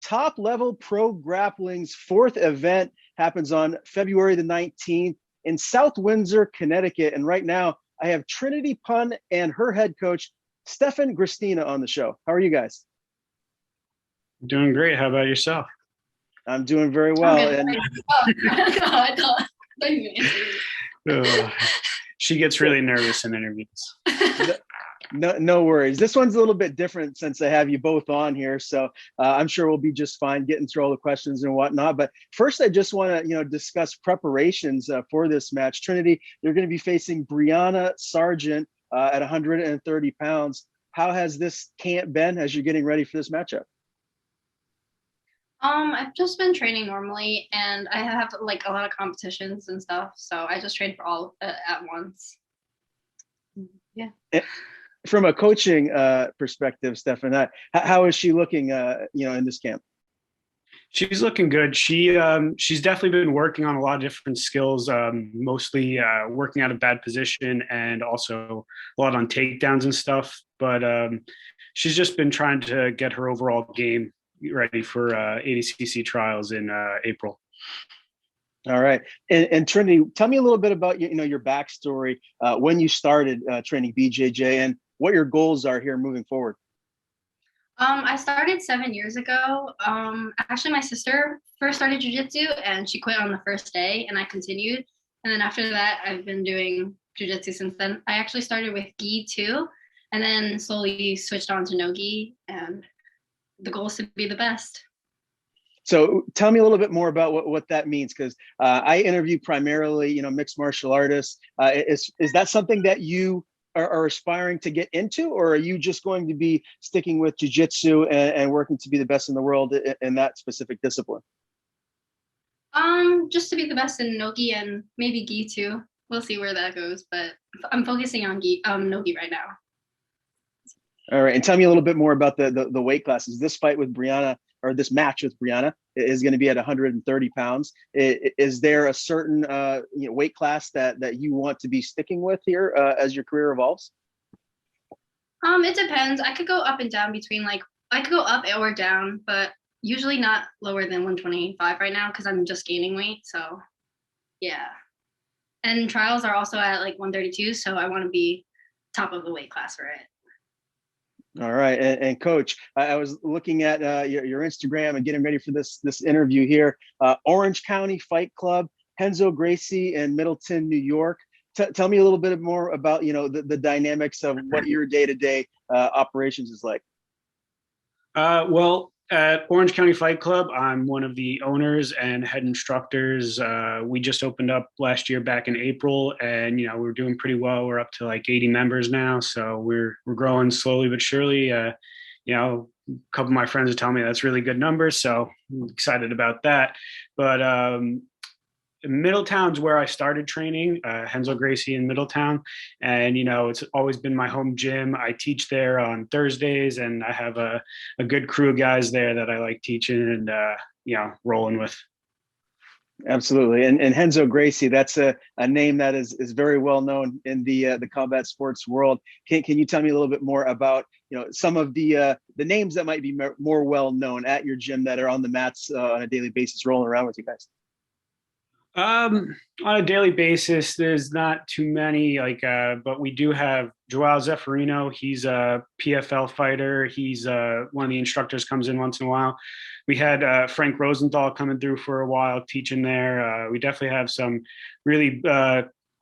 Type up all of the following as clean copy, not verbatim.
Top Level Pro Grappling's fourth event happens on February the 19th in South Windsor, Connecticut. And right now, I have Trinity Pun and her head coach, Stephan Gristina, on the show. How are you guys? Doing great. How about yourself? I'm doing very I'm well. good. And No, don't even answer Uh, she gets really nervous in interviews. no worries. This one's a little bit different since I have you both on here. So I'm sure we'll be just fine getting through all the questions and whatnot. But first, I just want to, discuss preparations for this match. Trinity, you're going to be facing Brianna Sargent at 130 pounds. How has this camp been as you're getting ready for this matchup? I've just been training normally, and I have like a lot of competitions and stuff, so I just train for all at once. Yeah. From a coaching perspective, Stefan, how is she looking, in this camp? She's looking good. She's definitely been working on a lot of different skills, mostly working out of bad position and also a lot on takedowns and stuff. But she's just been trying to get her overall game ready for ADCC trials in April. All right. And Trinity, tell me a little bit about your backstory when you started training BJJ and what your goals are here moving forward. I started 7 years ago. Actually, my sister first started jiu-jitsu, and she quit on the first day, and I continued. And then after that, I've been doing jiu-jitsu since then. I actually started with gi too, and then slowly switched on to no gi, and the goal is to be the best. So tell me a little bit more about what that means, because I interview primarily, mixed martial artists. Is that something that you are aspiring to get into, or are you just going to be sticking with jiu-jitsu and working to be the best in the world in that specific discipline? Just to be the best in no gi and maybe gi too. We'll see where that goes, but I'm focusing on no gi right now. All right, and tell me a little bit more about the weight classes. This fight with Brianna, or this match with Brianna, is going to be at 130 pounds. Is there a certain weight class that you want to be sticking with here as your career evolves? It depends. I could go up and down between I could go up or down, but usually not lower than 125 right now because I'm just gaining weight. So yeah. And trials are also at 132, so I want to be top of the weight class for it. All right, and Coach, I was looking at your Instagram and getting ready for this interview here. Orange County Fight Club, Renzo Gracie in Middleton, New York. Tell me a little bit more about the dynamics of what your day-to-day operations is like. Well, at Orange County Fight Club, I'm one of the owners and head instructors. We just opened up last year back in April, and we're doing pretty well. We're up to 80 members now, so we're growing slowly but surely. A couple of my friends are telling me that's really good numbers, so I'm excited about that. But Middletown's where I started training, Renzo Gracie in Middletown. And, it's always been my home gym. I teach there on Thursdays, and I have a good crew of guys there that I like teaching and, rolling with. Absolutely. And Renzo Gracie, that's a name that is very well known in the combat sports world. Can you tell me a little bit more about, some of the names that might be more well known at your gym that are on the mats on a daily basis rolling around with you guys? On a daily basis, there's not too many, but we do have Joao Zeffirino. He's a PFL fighter. He's one of the instructors, comes in once in a while. We had Frank Rosenthal coming through for a while teaching there. We definitely have some really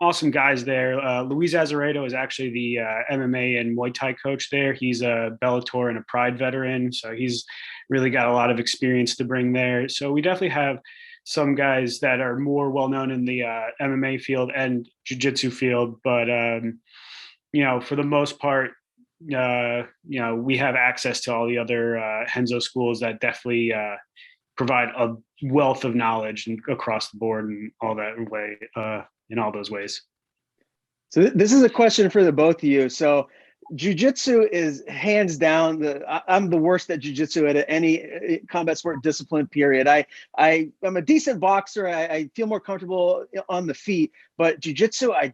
awesome guys there. Luis Azeredo is actually the MMA and Muay Thai coach there. He's a Bellator and a Pride veteran, so he's really got a lot of experience to bring there. So we definitely have some guys that are more well-known in the MMA field and jiu-jitsu field. But, for the most part, we have access to all the other Renzo schools that definitely provide a wealth of knowledge across the board and all that way, in all those ways. So this is a question for the both of you. So jiu-jitsu is hands down I'm the worst at jiu-jitsu at any combat sport discipline, period. I'm a decent boxer. I feel more comfortable on the feet, but jiu-jitsu, I'm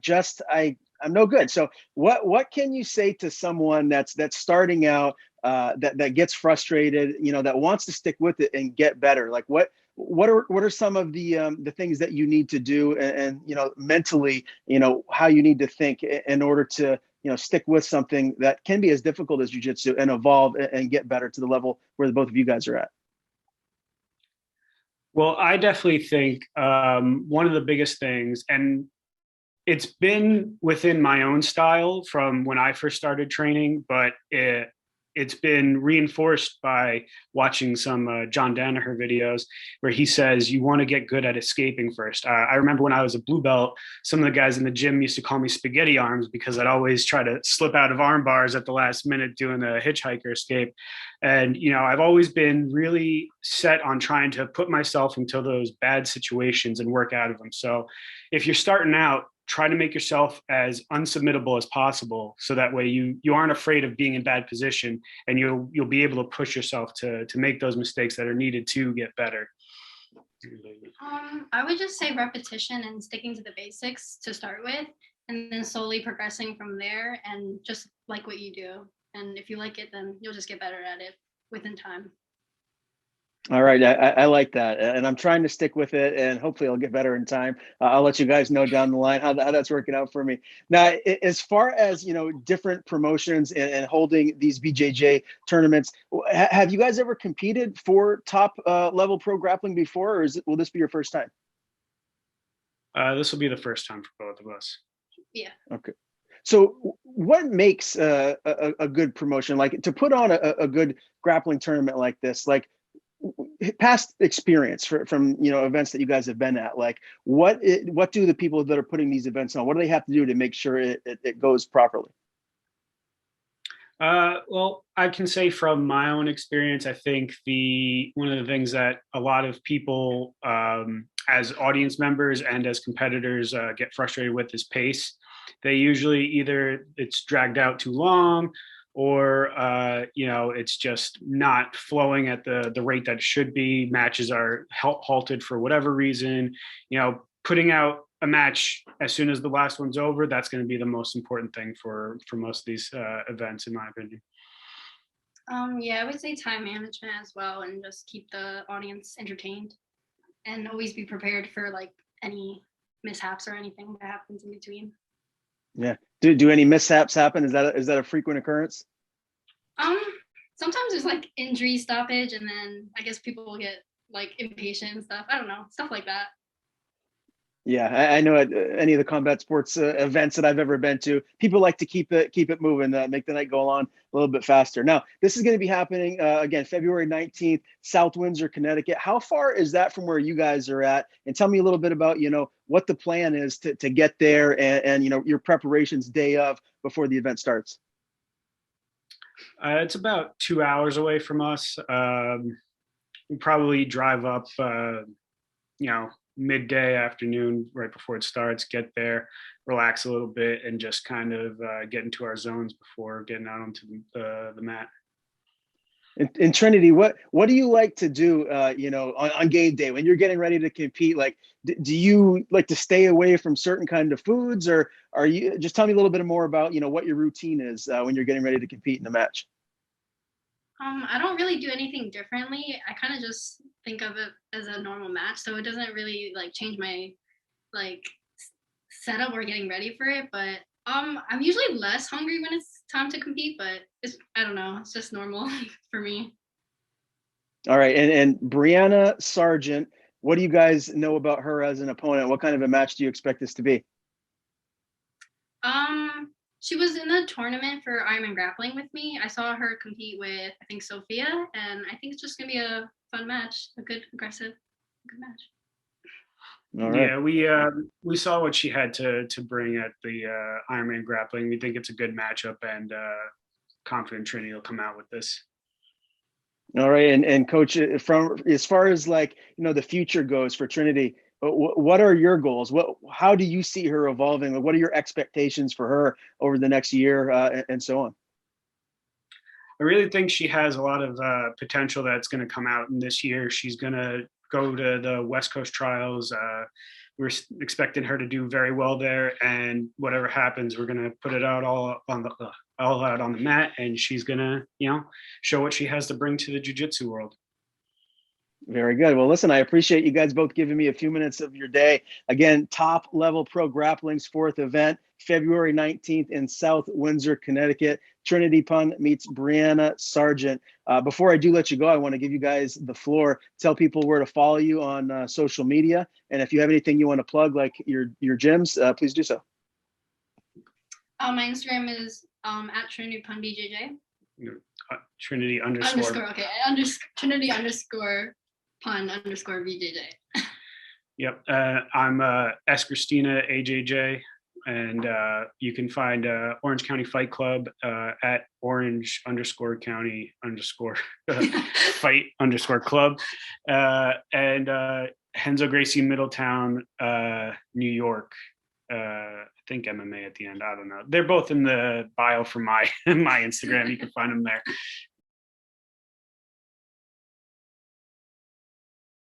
no good. So what can you say to someone that's starting out, that gets frustrated, that wants to stick with it and get better? Like what are some of the things that you need to do, and mentally, how you need to think in order to stick with something that can be as difficult as jiu-jitsu and evolve and get better to the level where the both of you guys are at? Well, I definitely think one of the biggest things, and it's been within my own style from when I first started training, but it's been reinforced by watching some John Danaher videos where he says you want to get good at escaping first. I remember when I was a blue belt, some of the guys in the gym used to call me spaghetti arms because I'd always try to slip out of arm bars at the last minute doing a hitchhiker escape. And, I've always been really set on trying to put myself into those bad situations and work out of them. So if you're starting out, try to make yourself as unsubmittable as possible, so that way you aren't afraid of being in bad position, and you'll be able to push yourself to make those mistakes that are needed to get better. I would just say repetition and sticking to the basics to start with, and then slowly progressing from there, and just like what you do. And if you like it, then you'll just get better at it within time. All right, I like that, and I'm trying to stick with it, and hopefully I'll get better in time. I'll let you guys know down the line how that's working out for me. Now, as far as different promotions and holding these BJJ tournaments, have you guys ever competed for top level pro grappling before, or will this be your first time? This will be the first time for both of us. Yeah. Okay. So what makes a good promotion, like to put on a good grappling tournament like this, like past experience from events that you guys have been at, like what do the people that are putting these events on, what do they have to do to make sure it goes properly? Well, I can say from my own experience, I think one of the things that a lot of people as audience members and as competitors get frustrated with is pace. They usually either it's dragged out too long, or it's just not flowing at the rate that it should be. Matches are halted for whatever reason. Putting out a match as soon as the last one's over, that's going to be the most important thing for most of these events, in my opinion. Yeah, I would say time management as well, and just keep the audience entertained, and always be prepared for like any mishaps or anything that happens in between. Yeah. Do any mishaps happen? Is that a frequent occurrence? Sometimes there's like injury stoppage, and then I guess people will get like impatient and stuff. I don't know, stuff like that. Yeah, I know at any of the combat sports events that I've ever been to, people like to keep it moving, make the night go on a little bit faster. Now, this is going to be happening again, February 19th, South Windsor, Connecticut. How far is that from where you guys are at? And tell me a little bit about, what the plan is to get there, and your preparations day of before the event starts. It's about 2 hours away from us. We probably drive up, midday, afternoon, right before it starts, get there, relax a little bit, and just kind of get into our zones before getting out onto the mat. In Trinity, what do you like to do, on game day when you're getting ready to compete? Like, do you like to stay away from certain kind of foods, or are you, just tell me a little bit more about, what your routine is when you're getting ready to compete in a match? I don't really do anything differently. I kind of just think of it as a normal match, so it doesn't really like change my like setup or getting ready for it. But I'm usually less hungry when it's time to compete, but I don't know, it's just normal for me. All right, and Brianna Sargent, what do you guys know about her as an opponent? What kind of a match do you expect this to be? She was in the tournament for Ironman Grappling with me. I saw her compete with, I think, Sophia, and I think it's just gonna be a fun match, a good, aggressive, good match. All right. Yeah, we saw what she had to bring at the Ironman Grappling. We think it's a good matchup, and confident Trinity will come out with this. All right, and Coach, from as far as like the future goes for Trinity, what are your goals? How do you see her evolving? What are your expectations for her over the next year, and so on? I really think she has a lot of potential that's going to come out in this year. She's going to go to the West Coast trials. We're expecting her to do very well there, and whatever happens, we're going to put it out all on all out on the mat, and she's gonna, show what she has to bring to the jiu-jitsu world. Very good. Well, listen, I appreciate you guys both giving me a few minutes of your day. Again, Top Level Pro Grappling's 4th event, February 19th in South Windsor, Connecticut. Trinity Pun meets Brianna Sargent. Before I do let you go, I want to give you guys the floor. Tell people where to follow you on social media. And if you have anything you want to plug, like your gyms, please do so. My Instagram is at Trinity Pun BJJ. Trinity underscore. Okay. Trinity underscore Pun underscore BJJ. Yep. I'm S Gristina AJJ, and you can find Orange County Fight Club at Orange underscore County underscore Fight underscore Club, and Henzo Gracie Middletown, New York. I think MMA at the end. I don't know. They're both in the bio for my Instagram. You can find them there.